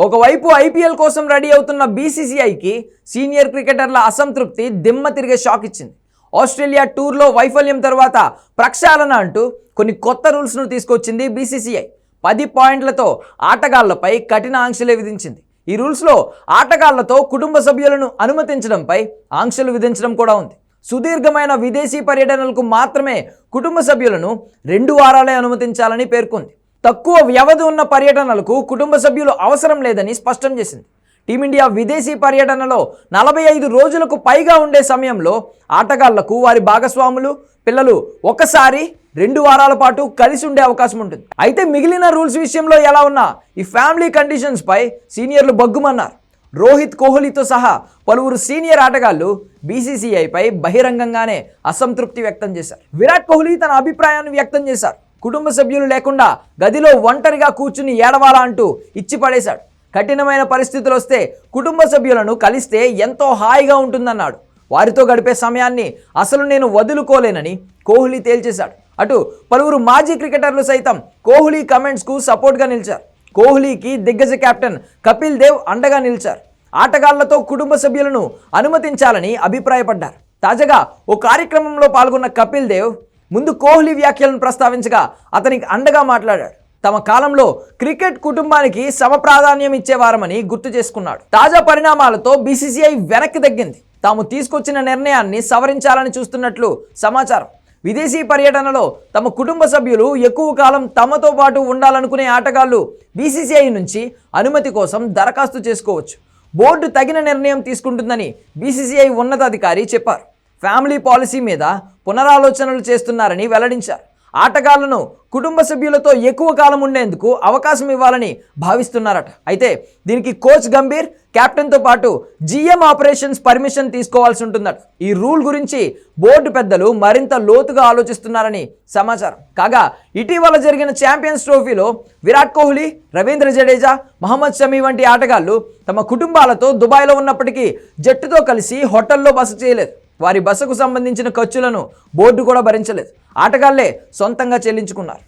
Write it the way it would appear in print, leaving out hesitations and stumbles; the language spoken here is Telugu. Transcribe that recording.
ఒకవైపు ఐపీఎల్ కోసం రెడీ అవుతున్న బీసీసీఐకి సీనియర్ క్రికెటర్ల అసంతృప్తి దిమ్మ తిరిగే షాక్ ఇచ్చింది. ఆస్ట్రేలియా టూర్లో వైఫల్యం తర్వాత ప్రక్షాళన అంటూ కొన్ని కొత్త రూల్స్ను తీసుకొచ్చింది బీసీసీఐ. 10 పాయింట్లతో ఆటగాళ్లపై కఠిన ఆంక్షలు విధించింది. ఈ రూల్స్లో ఆటగాళ్లతో కుటుంబ సభ్యులను అనుమతించడంపై ఆంక్షలు విధించడం కూడా ఉంది. సుదీర్ఘమైన విదేశీ పర్యటనలకు మాత్రమే కుటుంబ సభ్యులను 2 వారాలే అనుమతించాలని పేర్కొంది. తక్కువ వ్యవధి ఉన్న పర్యటనలకు కుటుంబ సభ్యులు అవసరం లేదని స్పష్టం చేసింది. టీమిండియా విదేశీ పర్యటనలో 45 రోజులకు పైగా ఉండే సమయంలో ఆటగాళ్లకు వారి భాగస్వాములు, పిల్లలు ఒకసారి 2 వారాల పాటు కలిసి ఉండే అవకాశం ఉంటుంది. అయితే మిగిలిన రూల్స్ విషయంలో ఎలా ఉన్నా ఈ ఫ్యామిలీ కండిషన్స్ పై సీనియర్లు బగ్గుమన్నారు. రోహిత్ కోహ్లీతో సహా పలువురు సీనియర్ ఆటగాళ్లు బీసీసీఐపై బహిరంగంగానే అసంతృప్తి వ్యక్తం చేశారు. విరాట్ కోహ్లీ తన అభిప్రాయాన్ని వ్యక్తం చేశారు. కుటుంబ సభ్యులు లేకుండా గదిలో ఒంటరిగా కూర్చుని ఏడవాలా అంటూ ఇచ్చి పడేశాడు. కఠినమైన పరిస్థితులు వస్తే కుటుంబ సభ్యులను కలిస్తే ఎంతో హాయిగా ఉంటుందన్నాడు. వారితో గడిపే సమయాన్ని అసలు నేను వదులుకోలేనని కోహ్లీ తేల్చేశాడు. అటు పలువురు మాజీ క్రికెటర్లు సైతం కోహ్లీ కమెంట్స్కు సపోర్ట్గా నిలిచారు. కోహ్లీకి దిగ్గజ కెప్టెన్ కపిల్ దేవ్ అండగా నిలిచారు. ఆటగాళ్లతో కుటుంబ సభ్యులను అనుమతించాలని అభిప్రాయపడ్డారు. తాజాగా ఓ కార్యక్రమంలో పాల్గొన్న కపిల్ దేవ్ ముందు కోహ్లీ వ్యాఖ్యలను ప్రస్తావించగా అతనికి అండగా మాట్లాడాడు. తమ కాలంలో క్రికెట్ కుటుంబానికి సమప్రాధాన్యం ఇచ్చేవారమని గుర్తు చేసుకున్నాడు. తాజా పరిణామాలతో బీసీసీఐ వెనక్కి తగ్గింది. తాము తీసుకొచ్చిన నిర్ణయాన్ని సవరించాలని చూస్తున్నట్లు సమాచారం. విదేశీ పర్యటనలో తమ కుటుంబ సభ్యులు ఎక్కువ కాలం తమతో పాటు ఉండాలనుకునే ఆటగాళ్లు బీసీసీఐ నుంచి అనుమతి కోసం దరఖాస్తు చేసుకోవచ్చు. బోర్డు తగిన నిర్ణయం తీసుకుంటుందని బీసీసీఐ ఉన్నతాధికారి చెప్పారు. ఫ్యామిలీ పాలసీ మీద పునరాలోచనలు చేస్తున్నారని వెల్లడించారు. ఆటగాళ్లను కుటుంబ సభ్యులతో ఎక్కువ కాలం ఉండేందుకు అవకాశం ఇవ్వాలని భావిస్తున్నారట. అయితే దీనికి కోచ్ గంభీర్, కెప్టెన్తో పాటు జీఎం ఆపరేషన్స్ పర్మిషన్ తీసుకోవాల్సి ఉంటుందట. ఈ రూల్ గురించి బోర్డు పెద్దలు మరింత లోతుగా ఆలోచిస్తున్నారని సమాచారం. కాగా ఇటీవల జరిగిన ఛాంపియన్స్ ట్రోఫీలో విరాట్ కోహ్లీ, రవీంద్ర జడేజా, మహమ్మద్ షమి వంటి ఆటగాళ్లు తమ కుటుంబాలతో దుబాయ్లో ఉన్నప్పటికీ జట్టుతో కలిసి హోటల్లో బస చేయలేదు. వారి బసకు సంబంధించిన ఖర్చులను బోర్డు కూడా భరించలేదు. ఆటగాళ్లే సొంతంగా చెల్లించుకున్నారు.